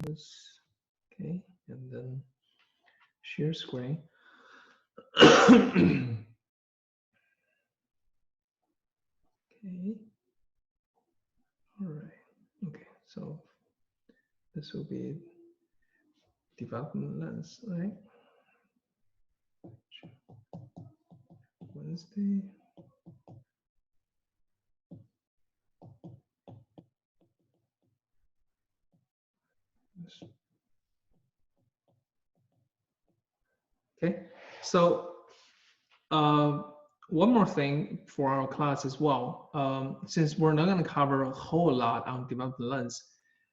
this. Okay, and then share screen. Okay. All right. Okay. So this will be development lens, right? Wednesday. Okay. So one more thing for our class as well. Since we're not going to cover a whole lot on development lens,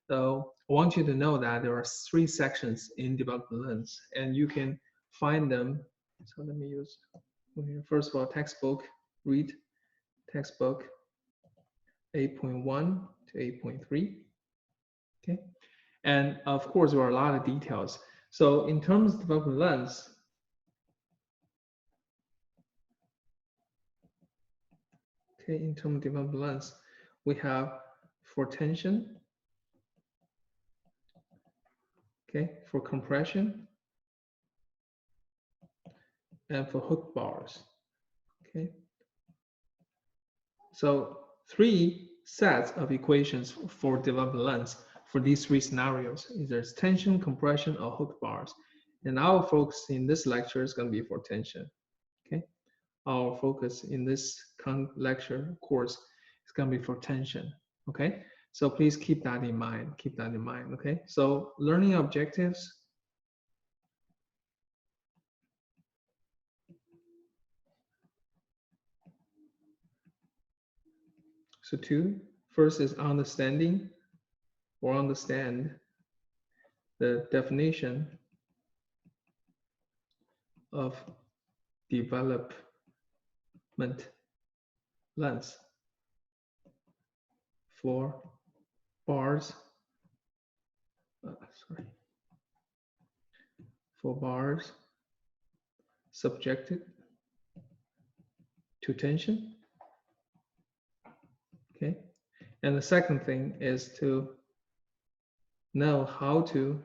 so I want you to know that there are 3 sections in development lens, and you can find them. So let me use, first of all, textbook, read textbook 8.1 to 8.3. Okay. And of course, there are a lot of details. So in terms of development lens, okay, in terms of development lens, we have for tension, okay, for compression, and for hook bars, okay. So 3 sets of equations for development lens for these 3 scenarios. Either tension, compression, or hook bars. And our focus in this lecture is going to be for tension, okay. Our focus in this lecture course is going to be for tension, okay. So please keep that in mind, okay. So learning objectives. So 2, first is understand the definition of development lens for bars, for bars subjected to tension, okay. And the second thing is to know how to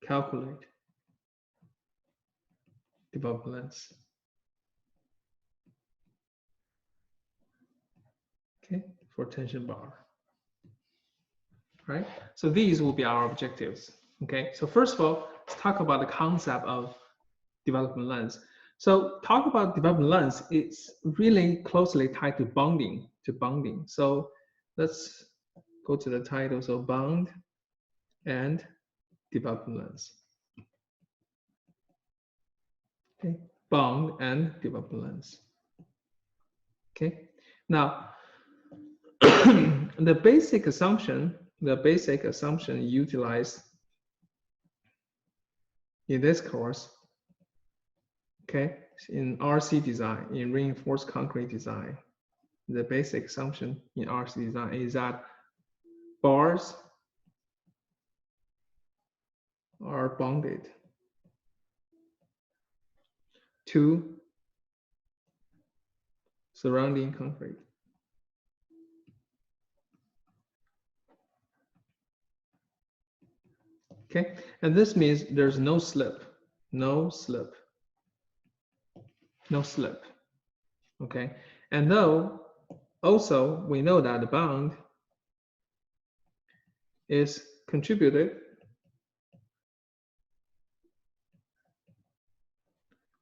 calculate development lens, okay, for tension bar, right? So these will be our objectives, okay? So first of all, let's talk about the concept of development lens. So talk about development lens, it's really closely tied to bonding, So let's go to the title. So bond and development lens. Okay, bond and development lens. Okay, now the basic assumption utilized in this course, okay, in RC design, in reinforced concrete design, the basic assumption in RC design is that bars are bonded to surrounding concrete. Okay, and this means there's no slip. Okay, and though also we know that the bond is contributed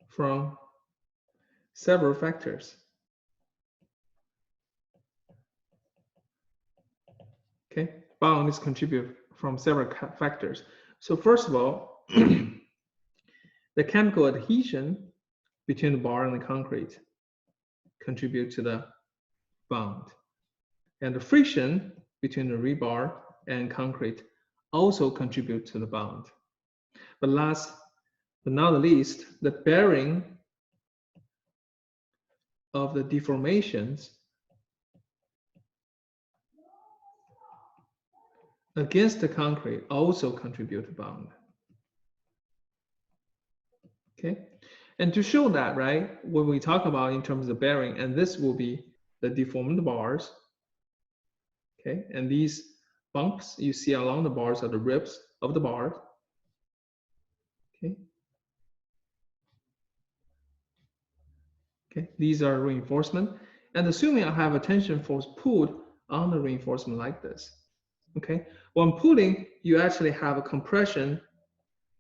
from several factors. Okay, bond is contributed from several factors. So first of all, the chemical adhesion between the bar and the concrete contribute to the bond. And the friction between the rebar and concrete also contribute to the bond. But last but not least, the bearing of the deformations against the concrete also contribute to bond. Okay, and to show that, right, when we talk about in terms of bearing, and this will be the deformed bars, okay, and these bumps you see along the bars are the ribs of the bar. Okay. Okay, these are reinforcement. And assuming I have a tension force pulled on the reinforcement like this. Okay, when pulling, you actually have a compression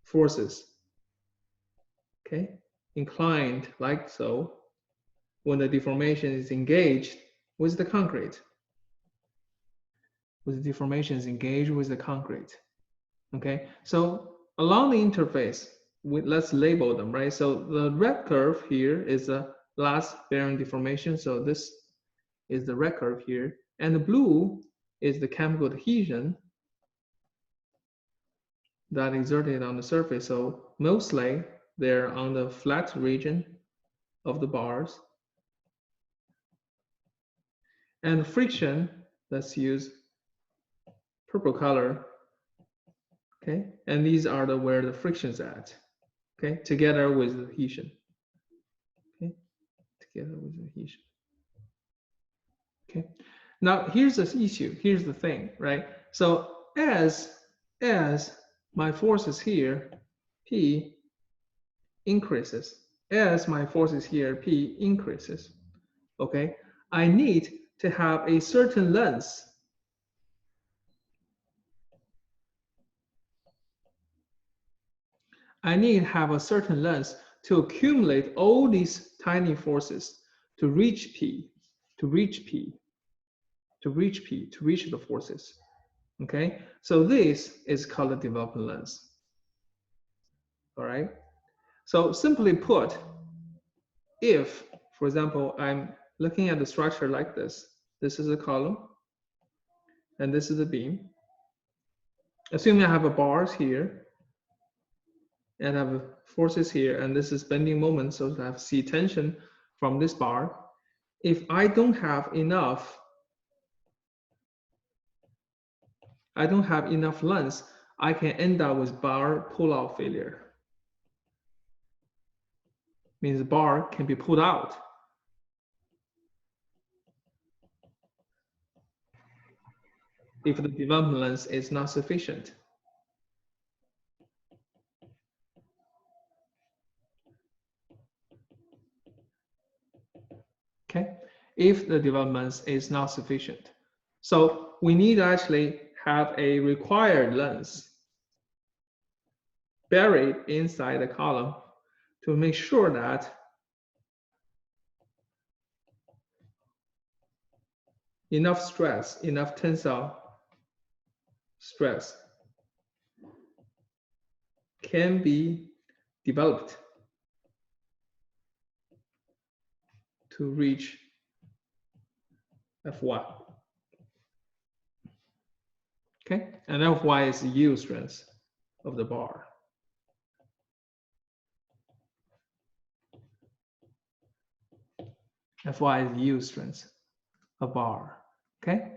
forces. Okay, inclined like so when the deformation is engaged with the concrete. With the deformation is engaged with the concrete. Okay, so along the interface, let's label them, right? So the red curve here is the last bearing deformation. So this is the red curve here. And the blue is the chemical adhesion that exerted on the surface. So mostly they're on the flat region of the bars. And friction, let's use purple color. Okay, and these are where the friction's at. Okay, together with the adhesion. Okay, together with the adhesion. Okay, now here's the issue. Here's the thing, right? So as my force is here, P increases. As my force is here, P increases. Okay, I need to have a certain length. I need to have a certain length to accumulate all these tiny forces to reach P, to reach P, to reach P, to reach the forces. Okay, so this is called the development length. All right, so simply put, if, for example, I'm looking at the structure like this is a column, and this is a beam. Assuming I have a bars here, and I have forces here, and this is bending moment, so I have C tension from this bar. If I don't have enough length, I can end up with bar pull-out failure. Means the bar can be pulled out. If the development length is not sufficient. Okay, if the development is not sufficient. So we need to actually have a required length buried inside the column to make sure that enough stress, enough tensile stress can be developed to reach Fy. Okay, and Fy is the yield strength of the bar. Fy is the yield strength of bar. Okay,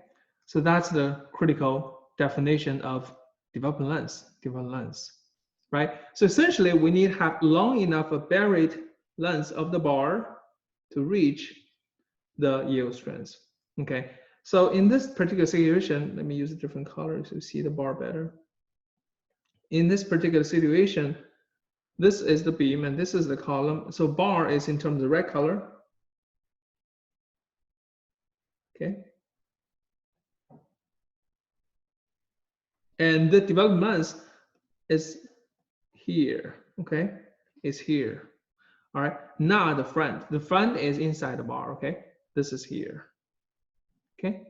so that's the critical definition of development length, right? So essentially, we need to have long enough a buried length of the bar to reach the yield strength. Okay, so in this particular situation, let me use a different color to see the bar better. In this particular situation, this is the beam and this is the column. So bar is in terms of red color. Okay. And the development length is here. Okay, is here. All right, not the front. The front is inside the bar. Okay, this is here. Okay.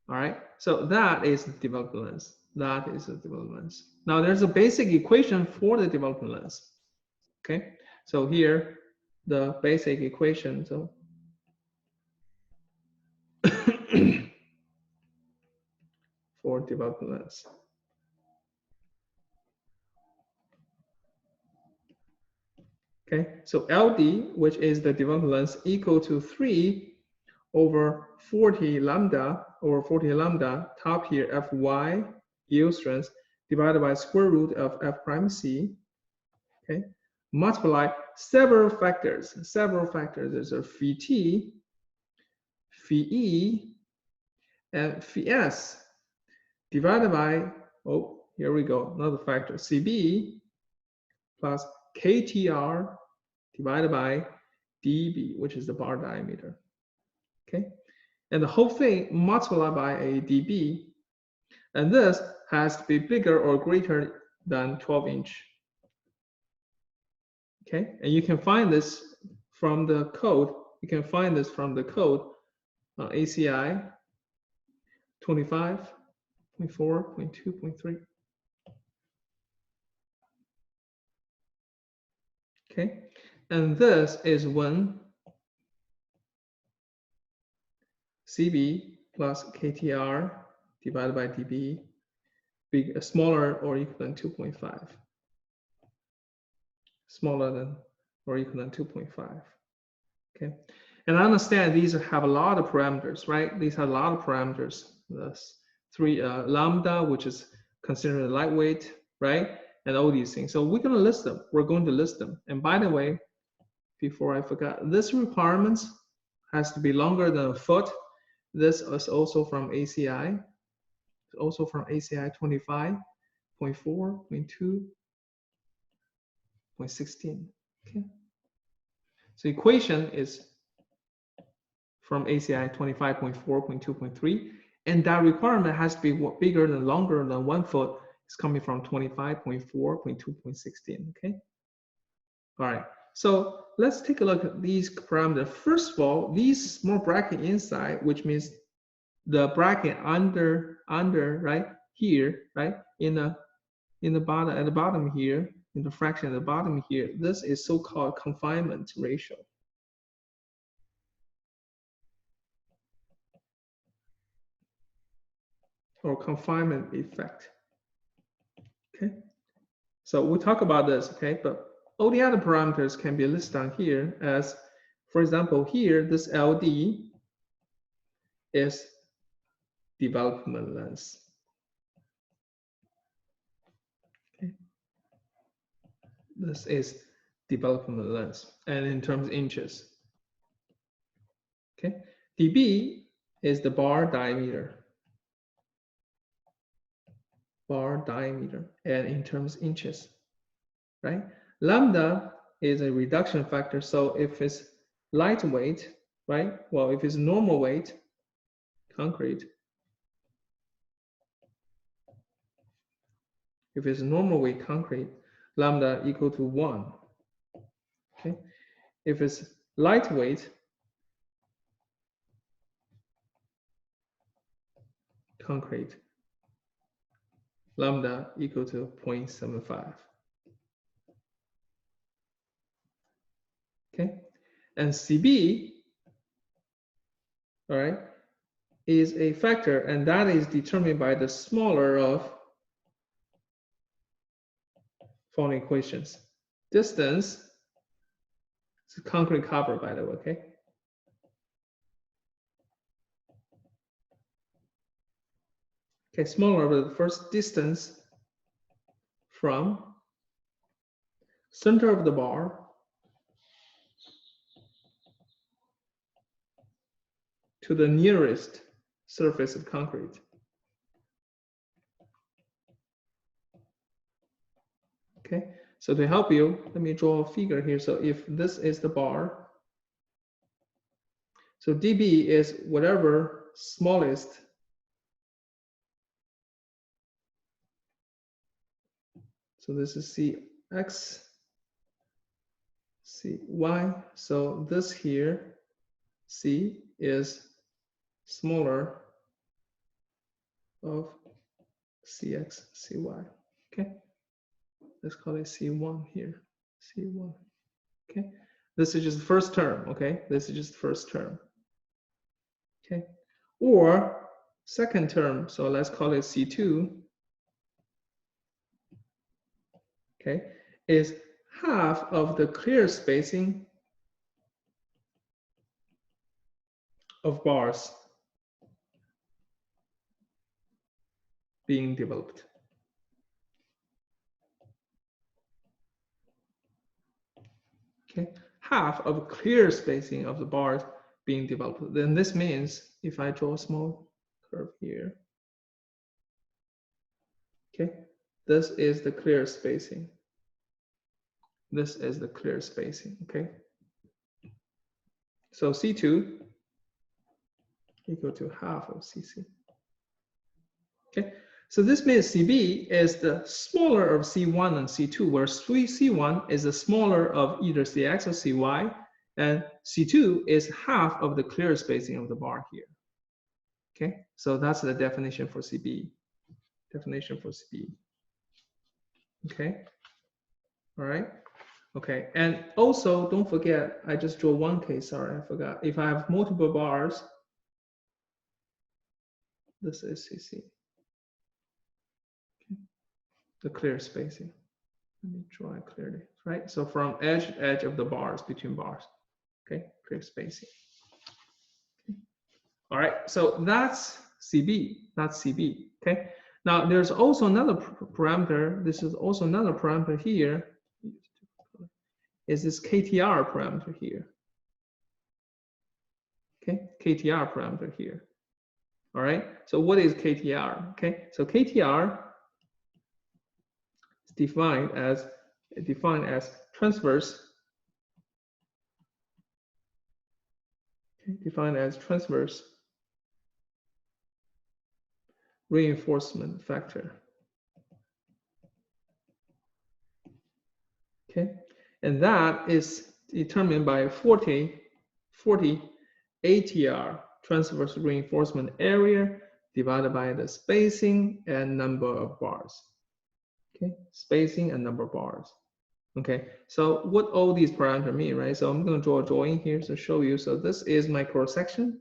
All right, so that is the development length. That is the development length. Now there's a basic equation for the development length. Okay, so here the basic equation. So for development length. Okay, so LD, which is the development length, equal to 3 over 40 lambda top here Fy yield strength divided by square root of F prime C. Okay, multiply several factors. There's a phi T, phi E, and phi S. divided by, oh, here we go, another factor, CB plus KTR divided by DB, which is the bar diameter. Okay, and the whole thing multiplied by a dB, and this has to be bigger or greater than 12-inch. Okay, and you can find this from the code. You can find this from the code ACI 25.4.2.3. Okay, and this is when CB plus KTR divided by dB big, smaller or equal than 2.5. Smaller than or equal than 2.5. Okay, and I understand these have a lot of parameters, right? These have a lot of parameters. This three lambda, which is considered lightweight, right? And all these things. So we're going to list them. We're going to list them. And by the way, before I forgot, this requirements has to be longer than a foot. This is also from ACI. Also from ACI 25.4.2.16. Okay. So equation is from ACI 25.4.2.3, and that requirement has to be bigger than longer than 1 foot. It's coming from 25.4.2.16. Okay. All right. So let's take a look at these parameters. First of all, these small bracket inside, which means the bracket under right here, right in the bottom, at the bottom here, in the fraction at the bottom here, this is so-called confinement ratio. Or confinement effect. Okay, so we'll talk about this, okay, but all the other parameters can be listed down here as, for example, here, this LD is development length. Okay, this is development length, and in terms of inches. Okay, dB is the bar diameter. Bar diameter, and in terms of inches, right? Lambda is a reduction factor, so if it's lightweight, right? Well, if it's normal weight, concrete, if it's normal weight concrete, lambda equal to 1. Okay, if it's lightweight concrete, lambda equal to 0.75. Okay, and CB, all right, is a factor, and that is determined by the smaller of following equations. Distance is concrete cover, by the way, okay? Okay, smaller, but the first distance from center of the bar to the nearest surface of concrete. Okay, so to help you, let me draw a figure here. So if this is the bar, so dB is whatever smallest so this is Cx, Cy. So this here, C is smaller of Cx, Cy. Okay, let's call it C1 here, C1. Okay, this is just the first term. Okay, this is just the first term. Okay, or second term, so let's call it C2. Okay, is half of the clear spacing of bars being developed. Okay, half of clear spacing of the bars being developed. Then this means if I draw a small curve here, Okay, this is the clear spacing. This is the clear spacing. Okay, so C2 equal to half of CC. Okay, so this means CB is the smaller of C1 and C2, where C1 is the smaller of either CX or CY, and C2 is half of the clear spacing of the bar here. Okay, so that's the definition for CB. Definition for CB. Okay, all right. Okay, and also don't forget, I just drew one case, sorry, I forgot. If I have multiple bars, this is CC. Okay. The clear spacing. Let me draw it clearly, right? So from edge to edge of the bars, between bars, okay, clear spacing. Okay. All right, so that's CB, that's CB, okay? Now there's also another parameter, this is also another parameter here, is this KTR parameter here. Okay, KTR parameter here. All right, so what is KTR? Okay, so KTR is defined as transverse. Okay, defined as transverse reinforcement factor. Okay, and that is determined by 40 ATR, transverse reinforcement area, divided by the spacing and number of bars. Okay, spacing and number of bars. Okay, so what all these parameters mean, right? So I'm going to draw a drawing here to show you. So this is my cross section.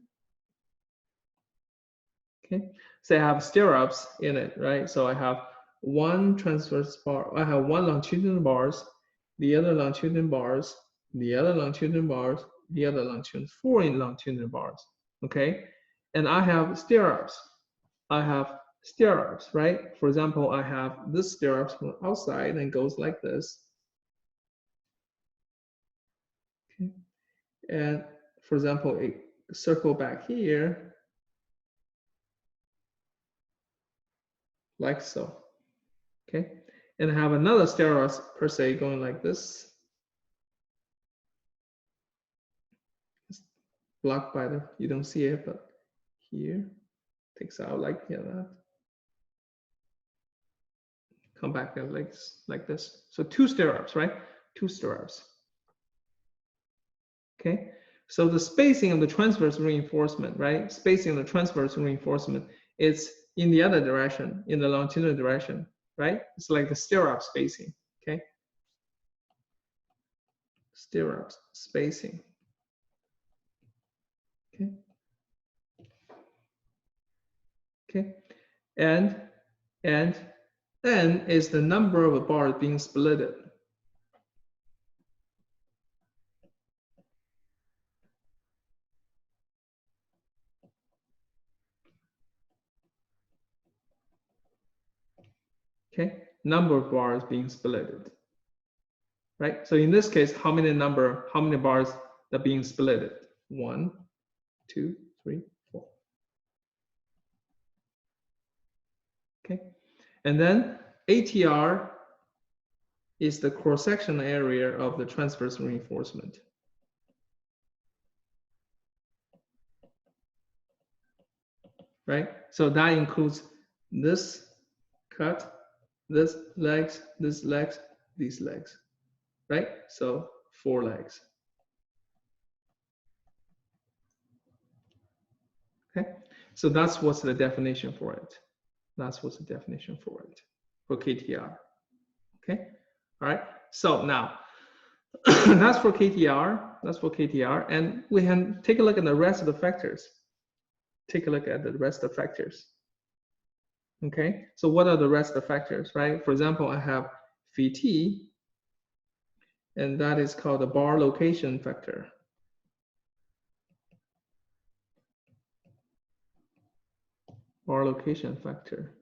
Okay, so I have stirrups in it, right? So I have one transverse bar, I have one longitudinal bars, the other longitudinal bars, the other longitudinal bars, the other longitudinal, 4 longitudinal bars. Okay, and I have stirrups. I have stirrups, right? For example, I have this stirrups from outside and goes like this. Okay. And for example, a circle back here, like so. Okay. And I have another stirrups per se going like this. It's blocked by the, you don't see it, but here takes out like that. Come back and like this. So 2 stirrups, right? 2 stirrups. Okay. So the spacing of the transverse reinforcement, right? Spacing of the transverse reinforcement is in the other direction, in the longitudinal direction, right? It's like the stirrup spacing, okay? Stirrups spacing, okay? Okay, and N is the number of bars being splitted. Okay, number of bars being splitted. Right. So in this case, how many bars are being splitted? 1, 2, 3, 4. Okay, and then ATR is the cross-section area of the transverse reinforcement. Right. So that includes this cut, this legs, these legs. Right? So 4 legs. Okay, so that's what's the definition for it. That's what's the definition for it, for KTR. Okay, all right. So now that's for KTR. That's for KTR, and we can take a look at the rest of the factors. Take a look at the rest of the factors. Okay, so what are the rest of the factors, right? For example, I have phi t, and that is called the bar location factor. Bar location factor.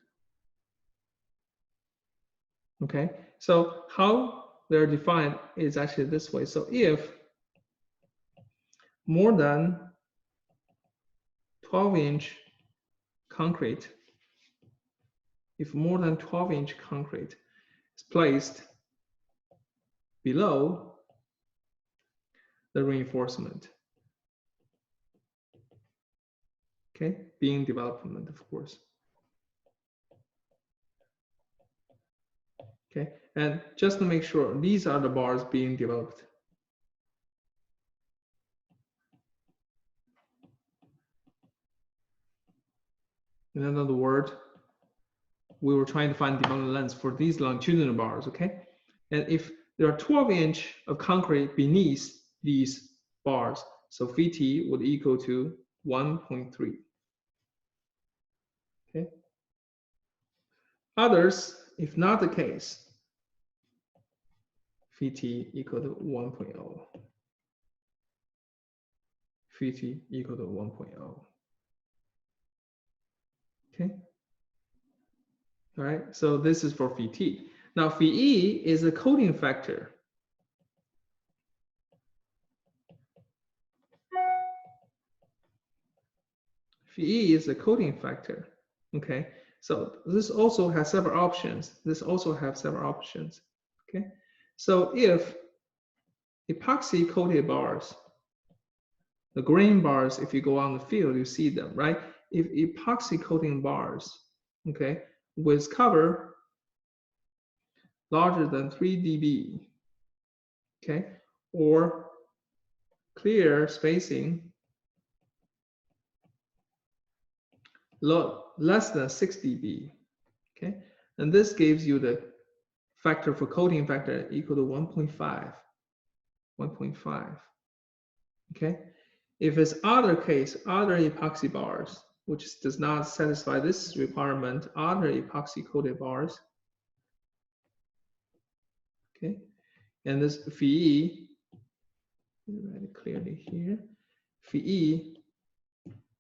Okay, so how they're defined is actually this way. So if more than 12-inch concrete if more than 12-inch concrete is placed below the reinforcement, okay, beam development, of course. Okay, and just to make sure, these are the bars being developed. In other words, we were trying to find development lengths for these longitudinal bars, okay? And if there are 12-inch of concrete beneath these bars, so phi t would equal to 1.3. Okay. Others, if not the case, phi t equal to 1.0. Phi t equal to 1.0. Okay. All right. So this is for phi t. Now phi e is a coating factor. Phi e is a coating factor. Okay. So this also has several options. This also has several options. Okay. So if epoxy coated bars, the green bars, if you go on the field, you see them, right? If epoxy coating bars, okay, with cover larger than 3 dB, okay, or clear spacing less than 6 dB, okay, and this gives you the factor for coating factor equal to 1.5, 1.5, okay. If it's other case, other epoxy bars, which does not satisfy this requirement, other epoxy coated bars, okay, and this phi e, write it clearly here, phi e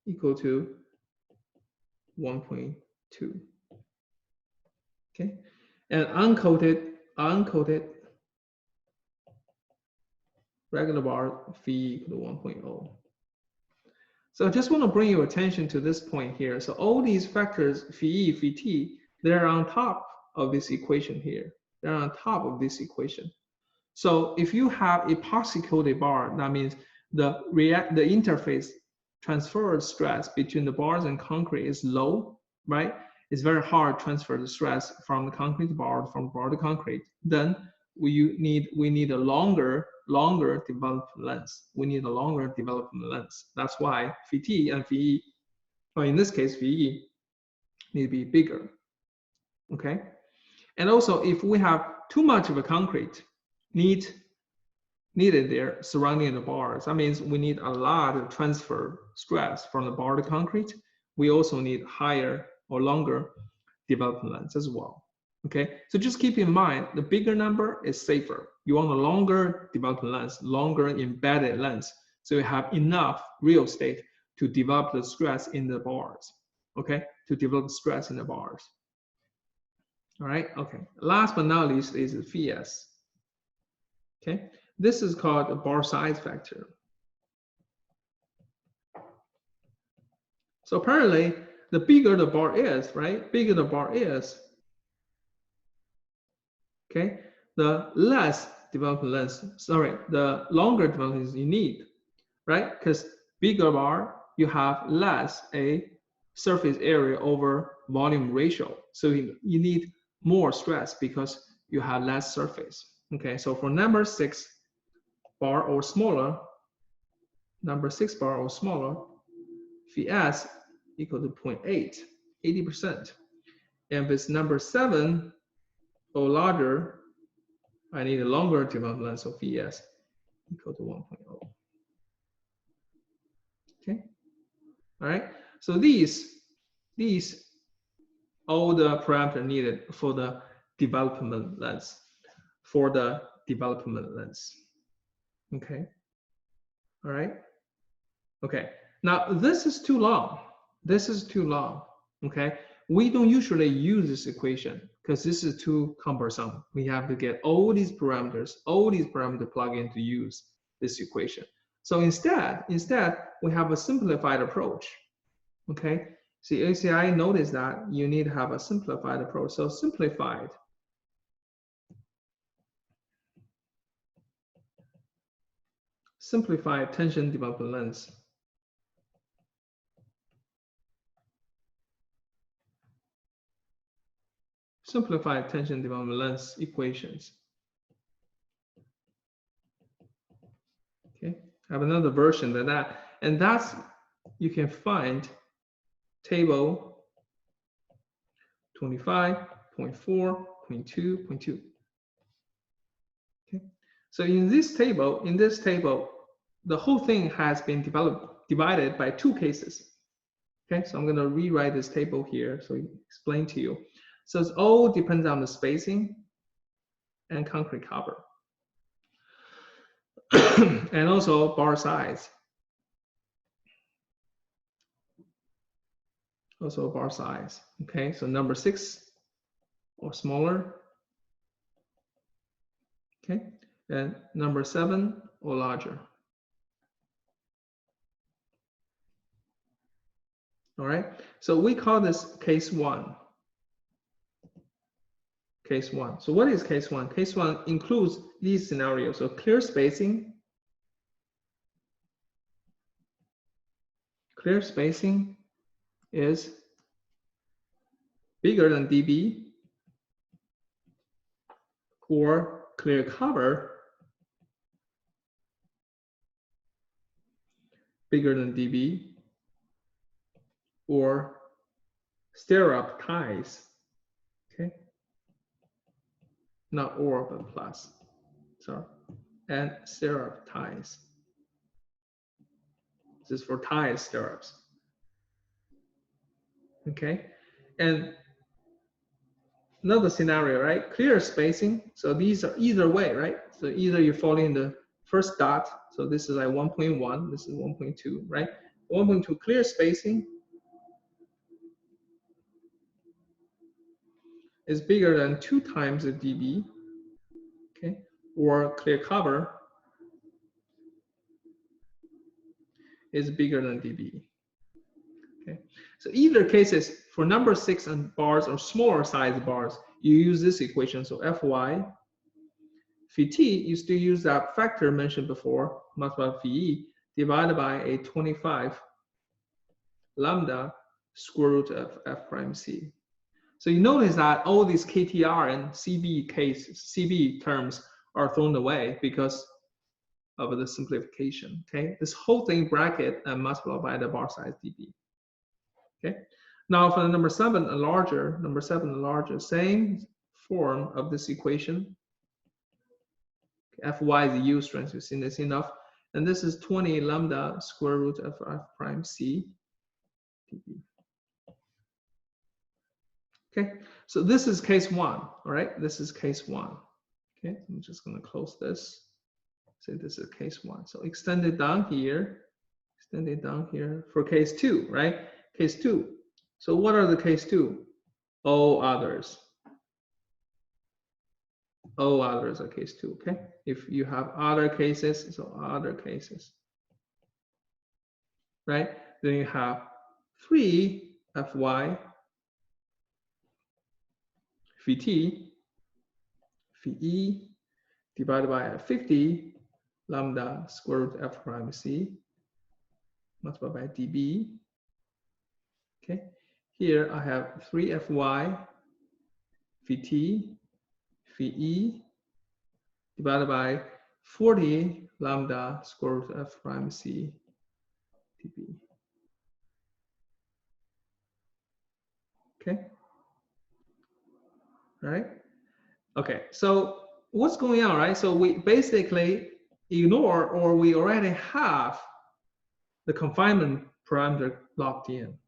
equal to 1.2, okay, and uncoated regular bar phi equal to 1.0. So I just want to bring your attention to this point here. So all these factors, phi e, phi t, they're on top of this equation here. They're on top of this equation. So if you have epoxy coated bar, that means the interface transfer stress between the bars and concrete is low, right? It's very hard to transfer the stress from the concrete to bar, from bar to concrete. Then we need a longer development length. We need a longer development length. That's why phi t and phi e, or in this case phi e, need to be bigger. Okay, and also if we have too much of a concrete needed there surrounding the bars, that means we need a lot of transfer stress from the bar to concrete. We also need higher or longer development lengths as well. Okay, so just keep in mind the bigger number is safer. You want a longer development length, longer embedded length, so you have enough real estate to develop the stress in the bars. Okay, to develop stress in the bars. All right, okay. Last but not least is the phi s. Okay, this is called a bar size factor. So apparently, the bigger the bar is, right? Bigger the bar is, okay, the less development length, the longer development length you need, right? Because bigger bar, you have less a surface area over volume ratio. So you need more stress because you have less surface. Okay, so for number 6 bar or smaller, phi s equal to 0.8, 80%. And if it's number 7 or larger, I need a longer development length, so phi s equal to 1.0. Okay, all right. So these all the parameters needed for the development length, Okay, all right. Okay, now this is too long. Okay, we don't usually use this equation because this is too cumbersome. We have to get all these parameters plug in to use this equation. So instead we have a simplified approach. Okay, See, ACI noticed that you need to have a simplified approach. So simplified tension development length. Simplified tension development length equations. Okay, I have another version than that, and that's you can find table 25.4.2.2. Okay, so in this table, the whole thing has been divided by two cases. Okay, so I'm going to rewrite this table here so I explain to you. So it all depends on the spacing and concrete cover, and also bar size. Also bar size. Okay, so number 6 or smaller. Okay, and number 7 or larger. All right, so we call this case 1. Case 1. So what is case 1? Case 1 includes these scenarios. So clear spacing. Clear spacing is bigger than dB, or clear cover bigger than dB, or stirrup ties. Okay, not or but plus. Sorry, and stirrup ties. This is for tie stirrups. Okay, and another scenario, right? Clear spacing. So these are either way, right? So either you fall in the first dot. So this is like 1.1. This is 1.2, right? 1.2 clear spacing is bigger than 2 times the dB. Okay, or clear cover is bigger than dB. Okay, so either cases for number 6 and bars or smaller size bars, you use this equation. So Fy phi t, you still use that factor mentioned before, multiplied by phi e, divided by a 25 lambda square root of f prime c. So you notice that all these KTR and CB terms are thrown away because of the simplification. Okay, this whole thing bracket and multiplied by the bar size dB. Okay, now for the number 7 and larger, same form of this equation. Fy is the yield strength, you've seen this enough. And this is 20 lambda square root of f prime c dB. Okay, so this is case 1, all right? This is case 1. Okay, I'm just gonna close this. Say this is case 1. So extend it down here for case 2, right? Case 2. So what are the case 2? All others. All others are case 2, okay? If you have other cases, so other cases, right? Then you have 3 Fy phi t phi e divided by 50 lambda square root f prime c multiplied by dB. Okay, here I have 3 Fy phi t phi e divided by 40 lambda square root f prime c dB. Okay, all right. Okay, so what's going on, right? So we basically ignore, or we already have the confinement parameter locked in.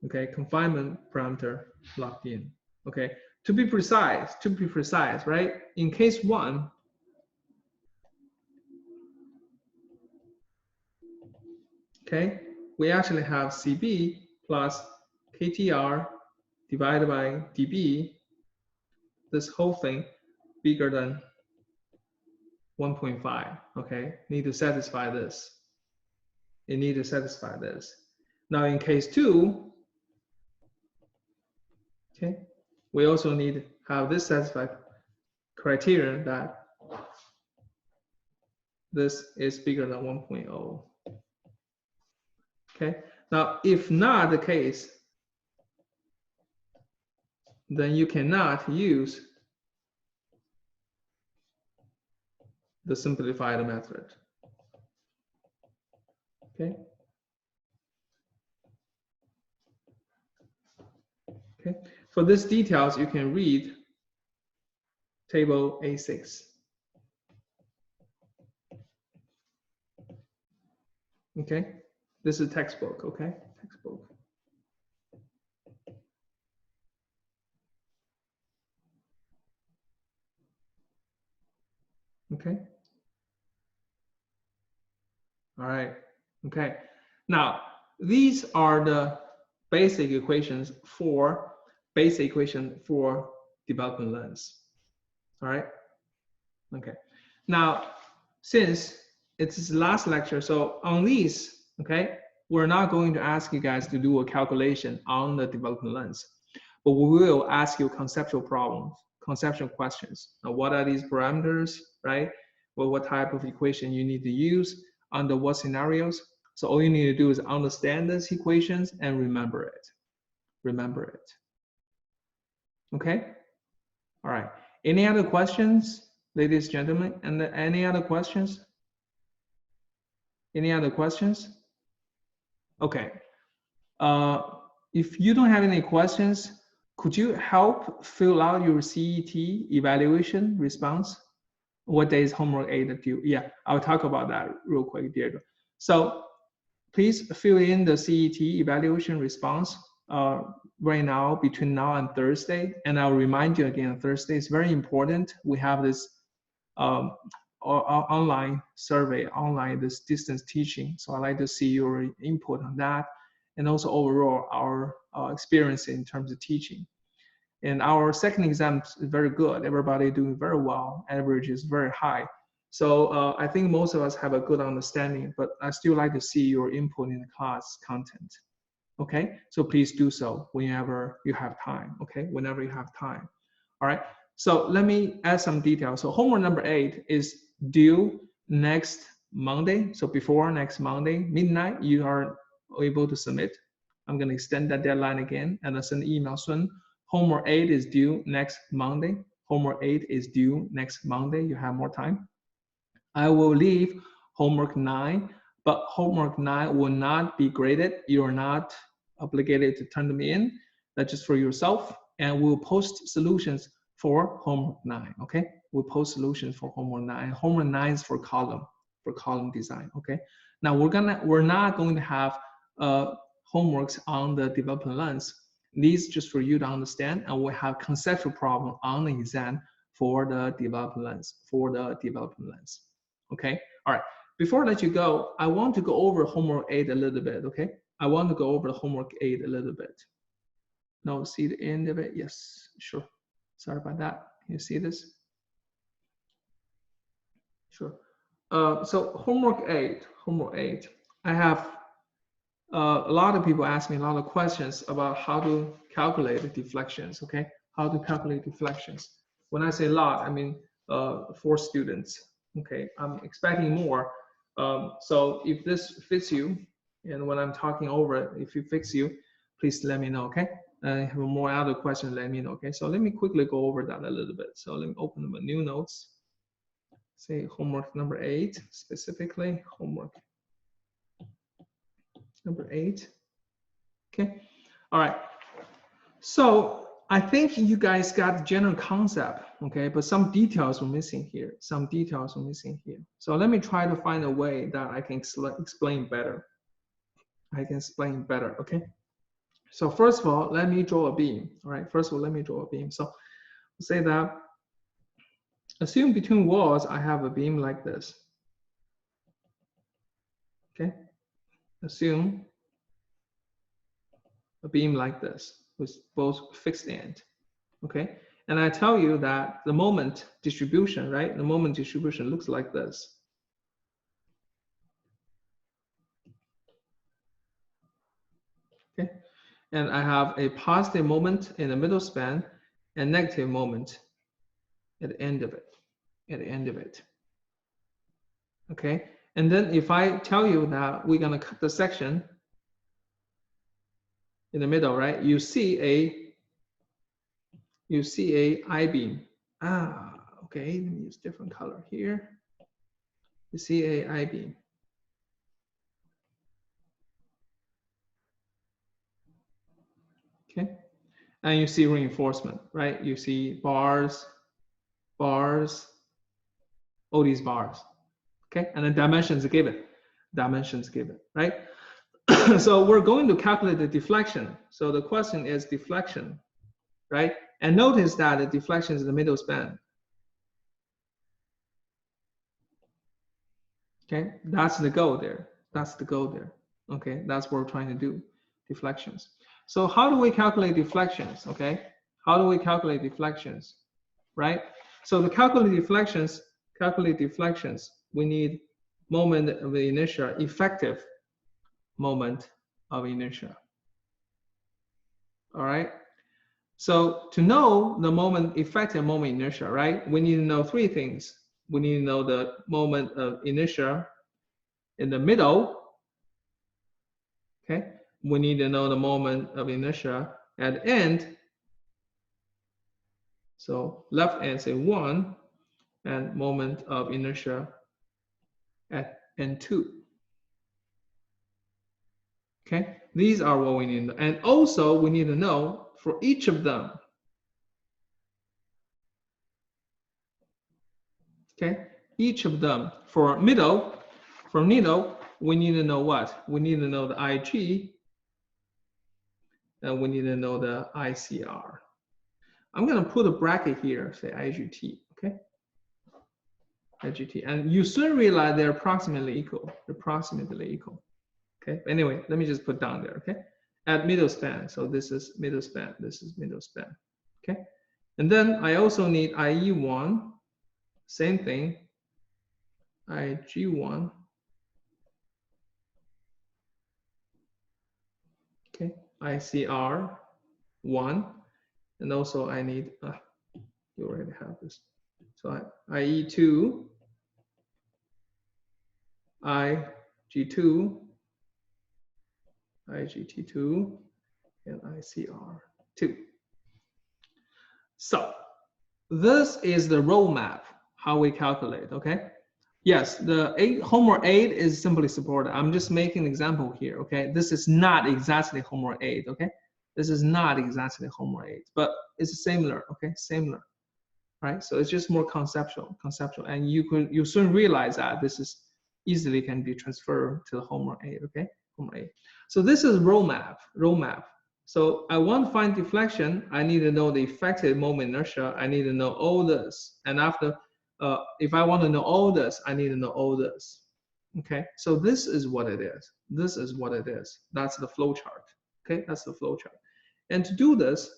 Okay, confinement parameter locked in. Okay, to be precise, right? In case 1, okay, we actually have CB plus KTR divided by dB. This whole thing bigger than 1.5. Okay, need to satisfy this. It need to satisfy this. Now in case 2, okay, we also need to have this satisfied criterion that this is bigger than 1.0. Okay, now if not the case, then you cannot use the simplified method. Okay. Okay. For these details, you can read table A6. Okay. This is textbook. Okay. Textbook. Okay. All right. Okay. Now, these are the basic equations for development lens. All right. Okay. Now, since it's the last lecture, so on these, okay, we're not going to ask you guys to do a calculation on the development lens, but we will ask you conceptual problems, conceptual questions. Now, what are these parameters, right? Well, what type of equation you need to use under what scenarios? So all you need to do is understand these equations and remember it. Remember it. Okay? All right. Any other questions, ladies and gentlemen? And any other questions? Any other questions? Okay. If you don't have any questions, could you help fill out your CET evaluation response? What day is homework 8 due? Yeah, I'll talk about that real quick, Deirdre. So please fill in the CET evaluation response right now, between now and Thursday. And I'll remind you again, Thursday is very important. We have this online survey, this distance teaching. So I'd like to see your input on that. And also overall, our experience in terms of teaching. And our second exam is very good. Everybody doing very well. Average is very high. So I think most of us have a good understanding, but I still like to see your input in the class content. Okay, so please do so whenever you have time. Okay, whenever you have time. All right, so let me add some details. So homework number 8 is due next Monday. So before next Monday, midnight, you are able to submit. I'm going to extend that deadline again and I'll send an email soon. Homework 8 is due next Monday. Homework 8 is due next Monday. You have more time. I will leave homework 9, but homework 9 will not be graded. You are not obligated to turn them in. That's just for yourself. And we'll post solutions for homework 9. Okay, we'll post solutions for homework 9. Homework 9 is for column design. Okay. Now we're not going to have homeworks on the development lens. These just for you to understand, and we'll have conceptual problem on the exam for the development lens. Okay. All right. Before I let you go, I want to go over homework 8 a little bit. Okay. I want to go over the homework 8 a little bit. No, see the end of it? Yes, sure. Sorry about that. Can you see this? Sure. So homework 8. I have a lot of people ask me a lot of questions about how to calculate the deflections. Okay, how to calculate deflections. When I say a lot, I mean 4 students. Okay, I'm expecting more. So if this fits you, and when I'm talking over it, if it fits you, please let me know. Okay. Have more other questions, let me know. Okay, so let me quickly go over that a little bit. So let me open my new notes. Say homework number 8, specifically homework number 8. Okay, all right. So I think you guys got the general concept, okay, but some details were missing here. So let me try to find a way that I can explain better. Okay. So first of all, let me draw a beam. All right. First of all, let me draw a beam. So say that assume between walls I have a beam like this. Okay. Assume a beam like this with both fixed end. Okay. And I tell you that the moment distribution, right? The moment distribution looks like this. and I have a positive moment in the middle span and negative moment at the end of it. Okay, and then if I tell you that we're gonna cut the section in the middle, right? You see a I-beam. Okay, let me use different color here. You see a I-beam. Okay, and you see reinforcement, right? You see bars, all these bars. Okay, and the dimensions given, right? So we're going to calculate the deflection. So the question is deflection, right? And notice that the deflection is the middle span. Okay, that's the goal there. Okay, that's what we're trying to do, deflections. So how do we calculate deflections? Okay, how do we calculate deflections, right? So to calculate deflections, we need moment of inertia, effective moment of inertia. All right. So to know the moment, effective moment inertia, right? We need to know three things. We need to know the moment of inertia in the middle. Okay. We need to know the moment of inertia at the end. So left end say 1, and moment of inertia at N2. Okay, these are what we need to know. And also we need to know for each of them. Okay, each of them. For middle, we need to know what? We need to know the IG, and we need to know the ICR. I'm going to put a bracket here, say IGT, okay? IGT, and you soon realize they're approximately equal. Okay, anyway, let me just put down there, okay? At middle span, so this is middle span, okay? And then I also need IE1, same thing, IG1, okay, ICR1, and also I need, you already have this. So IE2, IG2, IGT2, and ICR2. So this is the roadmap, how we calculate, okay? Yes, the homework 8 is simply supported. I'm just making an example here, okay? This is not exactly homework 8, okay? This is not exactly homework 8, but it's similar, okay? Similar, right? So it's just more conceptual, and you soon realize that this is easily can be transferred to the homework 8, okay? Homework 8. So this is roadmap. So I want to find deflection. I need to know the effective moment inertia. I need to know all this, and after. If I want to know all this, I need to know all this. Okay, so this is what it is. That's the flow chart. Okay, that's the flow chart. And to do this,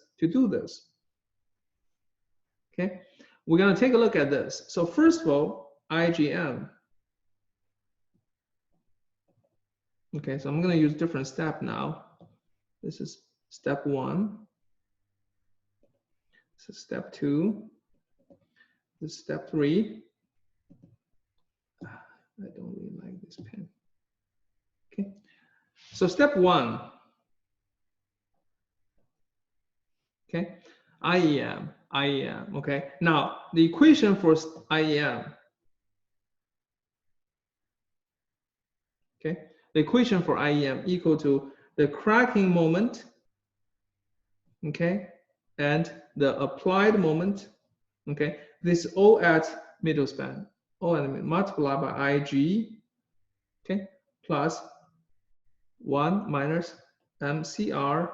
okay, we're going to take a look at this. So first of all, IGM. Okay, so I'm going to use different step now. This is step 1. This is step 2. This is step 3. I don't really like this pen. Okay, so step 1. Okay, IEM. Okay, now the equation for IEM. Okay, the equation for IEM equal to the cracking moment, okay, and the applied moment, okay. This all at middle span, multiplied by IG, okay, plus 1 minus MCR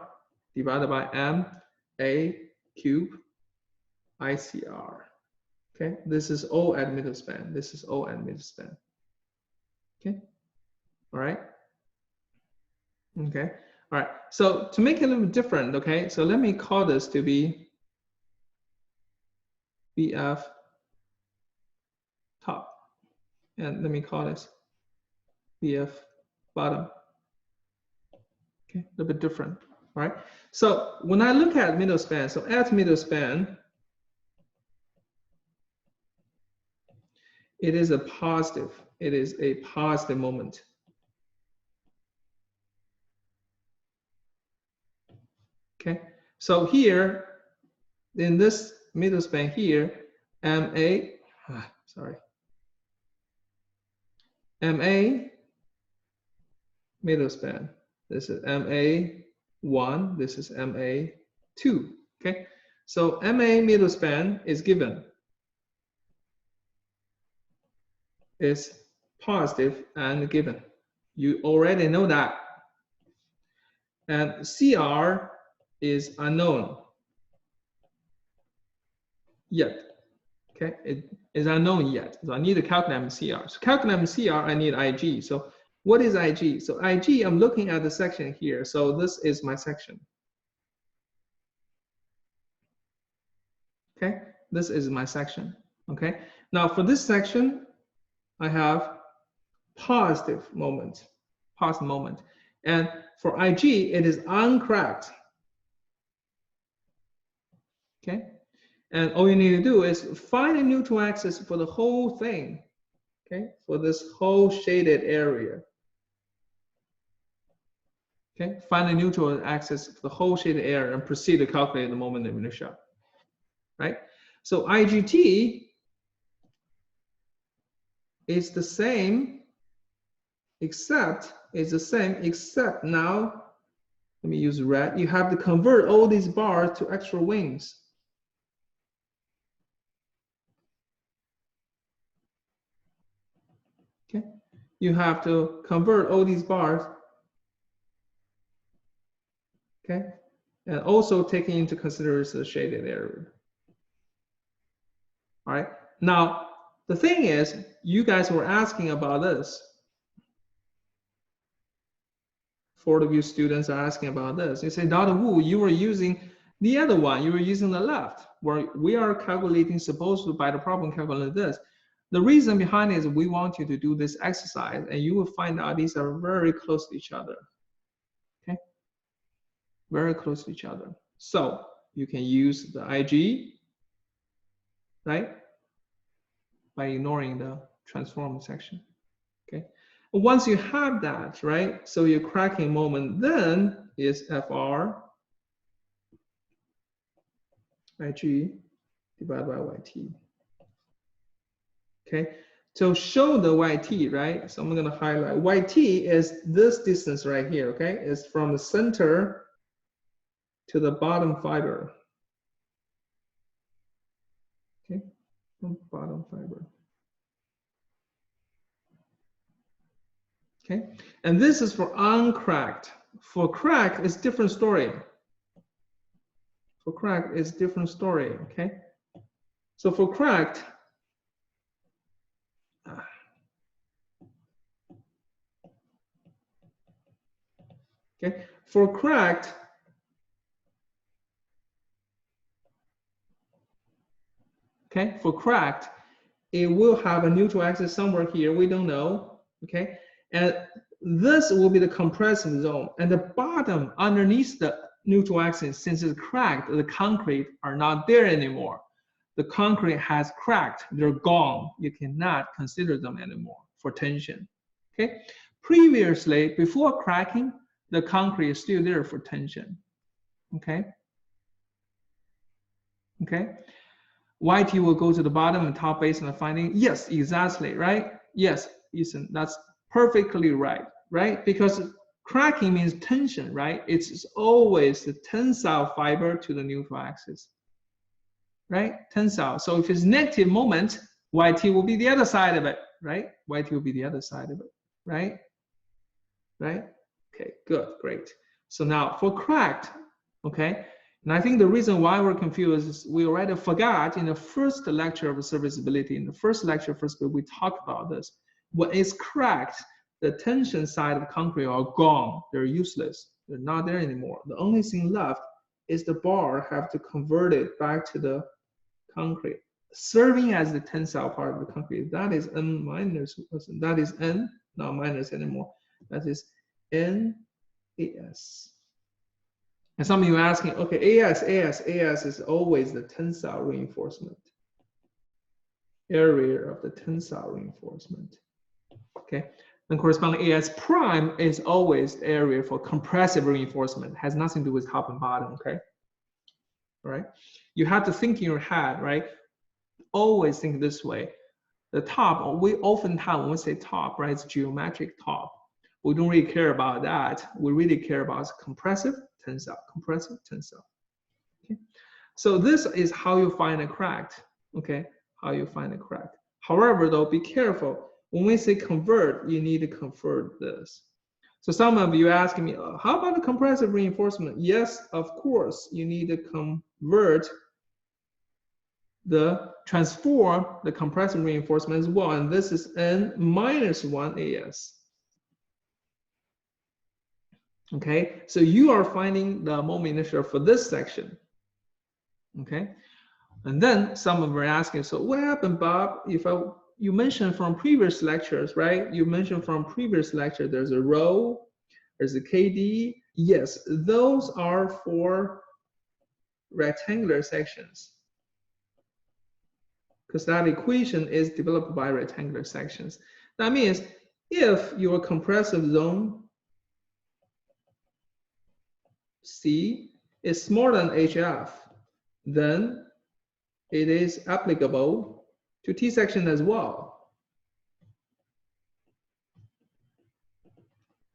divided by MA cube ICR. Okay, this is all at middle span. Okay, all right. Okay, all right. So to make it a little bit different, okay, so let me call this to be BF top, and let me call this BF bottom. Okay, a little bit different. All right. So when I look at middle span, so at middle span, it is a positive. It is a positive moment. Okay. So here, in this middle span here, MA, sorry, MA middle span. This is MA1, this is MA2. Okay. So MA middle span is given. Is positive and given. You already know that. And CR is unknown yet. Okay, it is unknown yet. So I need to calculate CR. So calculate CR, I need IG. So what is IG? So IG, I'm looking at the section here. So this is my section. Okay, this is my section. Okay, now for this section, I have positive moment, positive moment. And for IG, it is uncracked. Okay, and all you need to do is find a neutral axis for the whole thing. Okay, for this whole shaded area. Okay, find a neutral axis for the whole shaded area and proceed to calculate the moment of inertia. Right. So IGT is the same, except now. Let me use red. You have to convert all these bars to extra wings. Okay, you have to convert all these bars. Okay, and also taking into consideration the shaded area. All right. Now the thing is, you guys were asking about this. 4 of you students are asking about this. You say, Dr. Wu, you were using the other one. You were using the left, where we are calculating, supposed to by the problem calculate this. The reason behind it is we want you to do this exercise, and you will find out these are very close to each other. Okay, very close to each other. So you can use the IG, right, by ignoring the transform section. Okay. Once you have that, right, so your cracking moment then is FR IG divided by YT. Okay, to show the YT, right, so I'm going to highlight YT is this distance right here. Okay, it's from the center to the bottom fiber. Okay, from bottom fiber. Okay, and this is for uncracked. For crack, it's different story. For cracked, it's different story. Okay, so for cracked, okay, for cracked, okay, for cracked, it will have a neutral axis somewhere here. We don't know. Okay, and this will be the compressive zone, and the bottom underneath the neutral axis, since it's cracked, the concrete are not there anymore. The concrete has cracked, they're gone. You cannot consider them anymore for tension. Okay, previously, before cracking, the concrete is still there for tension. Okay, okay. YT will go to the bottom and top based on the finding. Yes, exactly, right? Yes, Ethan, that's perfectly right, right? Because cracking means tension, right? It's always the tensile fiber to the neutral axis, right? Tensile. So if it's negative moment, YT will be the other side of it, right? YT will be the other side of it, right? Right? Okay, good, great. So now for cracked, okay? And I think the reason why we're confused is we already forgot in the first lecture of serviceability, in the first lecture, we talked about this. When it's cracked, the tension side of concrete are gone. They're useless. They're not there anymore. The only thing left is the bar have to convert it back to the concrete, serving as the tensile part of the concrete. That is N minus, that is N, not minus anymore. That is NAS. And some of you are asking, okay, AS is always the tensile reinforcement, area of the tensile reinforcement. Okay, and corresponding AS prime is always the area for compressive reinforcement. It has nothing to do with top and bottom. Okay, all right. You have to think in your head, right? Always think this way. The top, we oftentimes when we say top, right, it's geometric top. We don't really care about that. We really care about compressive tensile, compressive tensile. Okay, so this is how you find a crack. Okay, how you find a crack. However, though, be careful. When we say convert, you need to convert this. So some of you asking me, how about the compressive reinforcement? Yes, of course, you need to convert transform the compressive reinforcement as well, and this is n minus 1 AS. Okay, so you are finding the moment inertia for this section. Okay, and then some of them are asking, so what happened, Bob, if you mentioned from previous lectures, right? You mentioned from previous lecture, there's a rho, there's a KD. Yes, those are for rectangular sections, because that equation is developed by rectangular sections. That means if your compressive zone C is smaller than HF, then it is applicable to T section as well.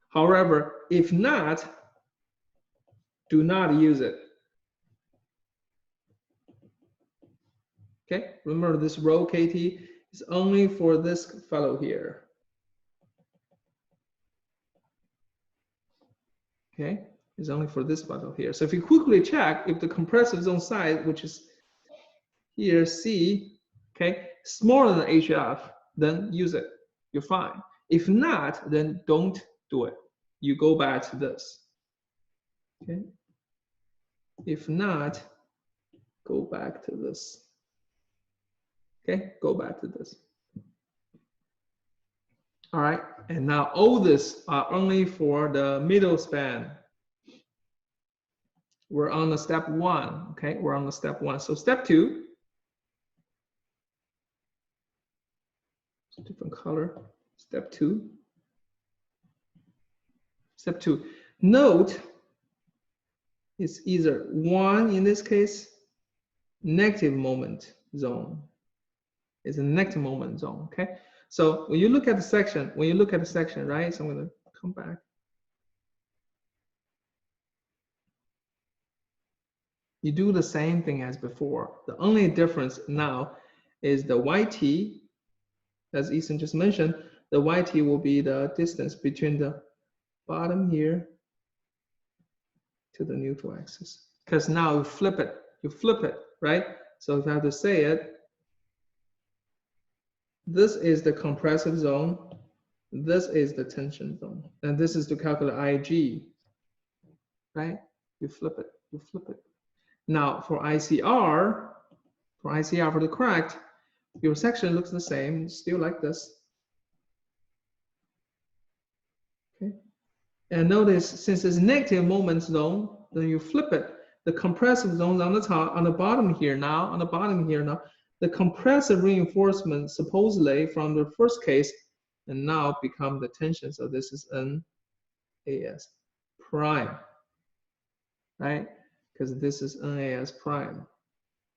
However, if not, do not use it. Okay, remember this rho KT is only for this fellow here. Okay, it's only for this fellow here. So if you quickly check if the compressive zone size, which is here C, okay, smaller than HF, then use it. You're fine. If not, then don't do it. You go back to this. Okay. If not, go back to this. Okay, go back to this. All right, and now all this are only for the middle span. We're on the step 1. Okay, we're on the step 1. So step 2. Different color. Step 2. Step 2. Note it's either 1 in this case, negative moment zone. It's a negative moment zone. Okay. So when you look at the section, right? So I'm going to come back. You do the same thing as before. The only difference now is the YT, as Ethan just mentioned, the YT will be the distance between the bottom here to the neutral axis. Because now you flip it, right? So if I have to say it, this is the compressive zone, this is the tension zone, and this is to calculate IG, right? You flip it. Now for ICR, for the cracked, your section looks the same, still like this. Okay. And notice, since it's negative moment zone, then you flip it. The compressive zone on the top, on the bottom here now, the compressive reinforcement supposedly from the first case and now become the tension. So this is NAS prime, right? Because this is NAS prime.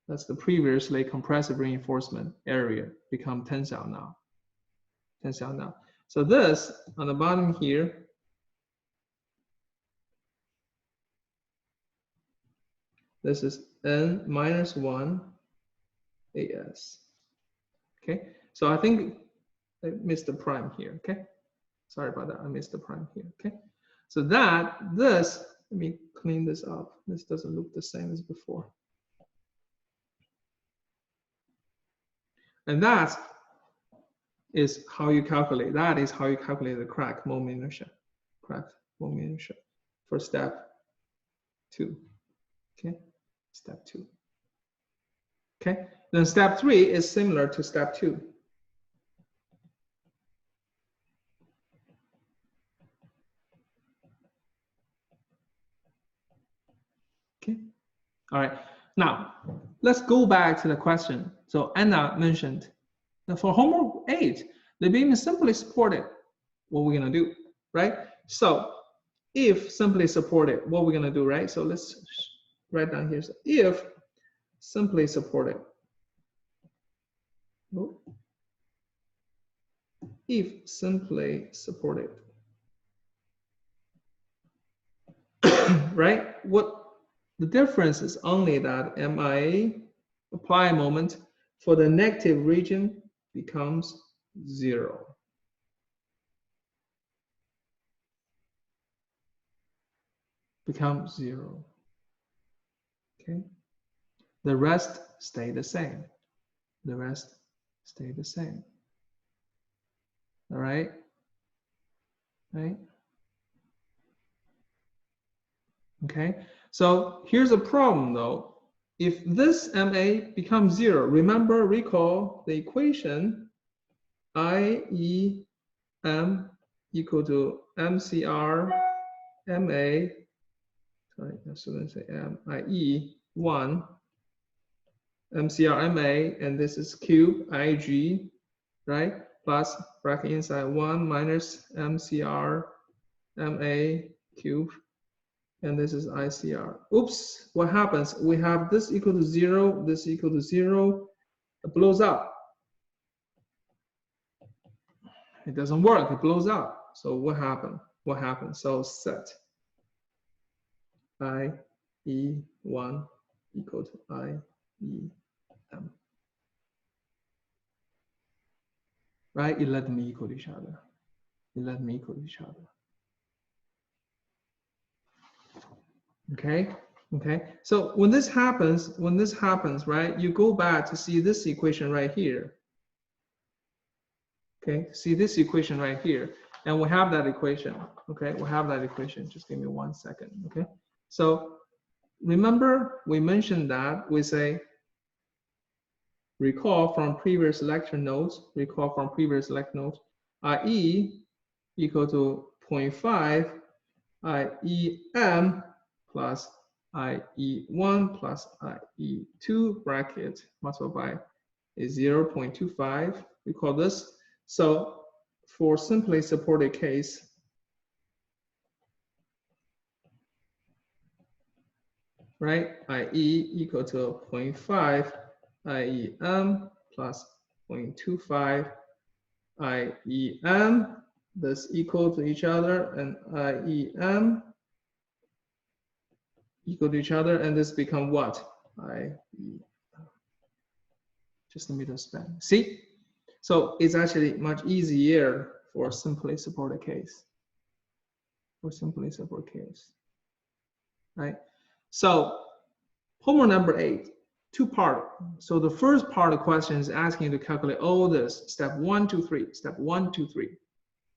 That's the previously compressive reinforcement area become tensile now. So this on the bottom here, this is N minus 1 AS. Okay, so I think I missed the prime here. Okay, sorry about that. I missed the prime here. Okay, so let me clean this up. This doesn't look the same as before. And that is how you calculate. That is how you calculate the crack moment inertia. For step 2. Okay, step 2. Okay, then step 3 is similar to step 2. All right. Now, let's go back to the question. So Anna mentioned that for homework 8, the beam is simply supported. What we're going to do, right? So if simply supported, what we're going to do, right? So let's write down here. So if simply supported, if simply supported, right? What the difference is only that MIA apply moment for the negative region becomes 0. Becomes 0. Okay. The rest stay the same. The rest stay the same. All right. Right. Okay. So here's a problem though. If this MA becomes 0, remember, recall the equation IEM equal to MCR MA, sorry, I shouldn't say M, IE 1 MCR MA, and this is cube IG, right? Plus bracket inside 1 minus MCR MA cube, and this is ICR. Oops, what happens? We have this equal to 0, this equal to 0, it blows up. It doesn't work, it blows up. So what happened? What happened? So set IE1 equal to IEM. Right? You let them equal to each other. You let them equal to each other. Okay. Okay. So when this happens, right, you go back to see this equation right here. Okay. See this equation right here, and we have that equation. Okay. We have that equation. Just give me 1 second. Okay. So remember we mentioned that we say recall from previous lecture notes. Recall from previous lecture notes. IE equal to 0.5 IEM plus IE1 plus IE2 bracket multiplied by is 0.25. We call this. So for simply supported case, right, IE equal to 0.5 IEM plus 0.25 IEM. This equal to each other, and IEM equal to each other, and this become what? Just the middle span. See? So it's actually much easier for simply supported case. For simply supported case. Right? So homework number 8, 2-part. So the first part of the question is asking you to calculate all this, step 1, 2, 3, step 1, 2, 3.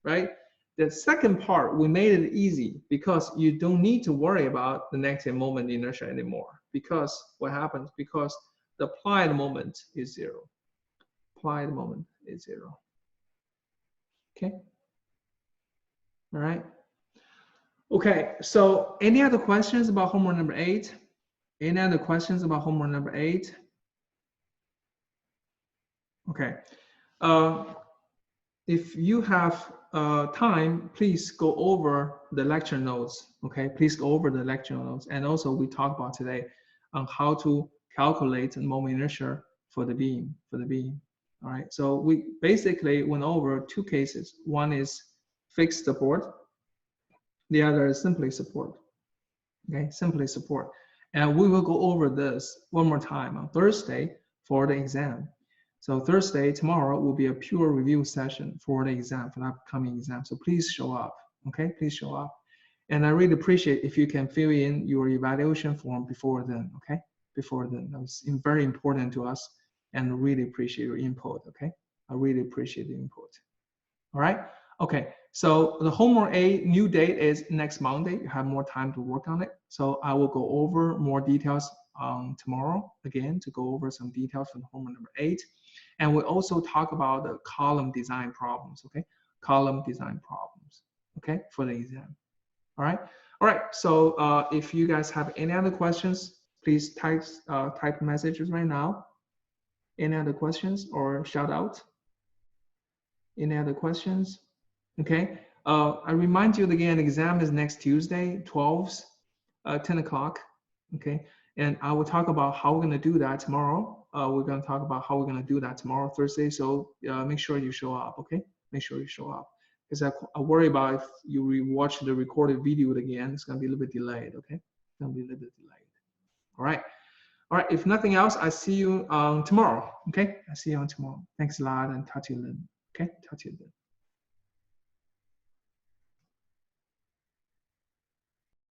Right? The second part, we made it easy because you don't need to worry about the negative moment inertia anymore. Because what happens? Because the applied moment is 0. Applied moment is 0. Okay. All right. Okay. So any other questions about homework number 8? Any other questions about homework number 8? Okay. If you have time, please go over the lecture notes. Okay, please go over the lecture notes, and also we talked about today on how to calculate the moment inertia for the beam. All right. So we basically went over 2 cases. One is fixed support. The other is simply support. Okay, simply support. And we will go over this one more time on Thursday for the exam. So Thursday, tomorrow, will be a pure review session for the exam, for the upcoming exam. So please show up, okay? Please show up. And I really appreciate if you can fill in your evaluation form before then, okay? Before then, that's very important to us, and really appreciate your input, okay? I really appreciate the input. All right, okay. So the homework A new date is next Monday. You have more time to work on it. So I will go over more details tomorrow again to go over some details from homework number 8. And we'll also talk about the column design problems, okay? Column design problems, okay, for the exam. All right. All right. So if you guys have any other questions, please type messages right now. Any other questions or shout out? Any other questions? Okay. I remind you again, exam is next Tuesday, 12th, 10 o'clock. Okay. And I will talk about how we're going to do that tomorrow. We're going to talk about how we're going to do that tomorrow, Thursday. So make sure you show up. Okay. Make sure you show up. Because I worry about if you watch the recorded video again, it's going to be a little bit delayed. Okay. It's going to be a little bit delayed. All right. All right. If nothing else, I see you tomorrow. Okay. I see you on tomorrow. Thanks a lot and talk to you then. Okay. Talk to you then.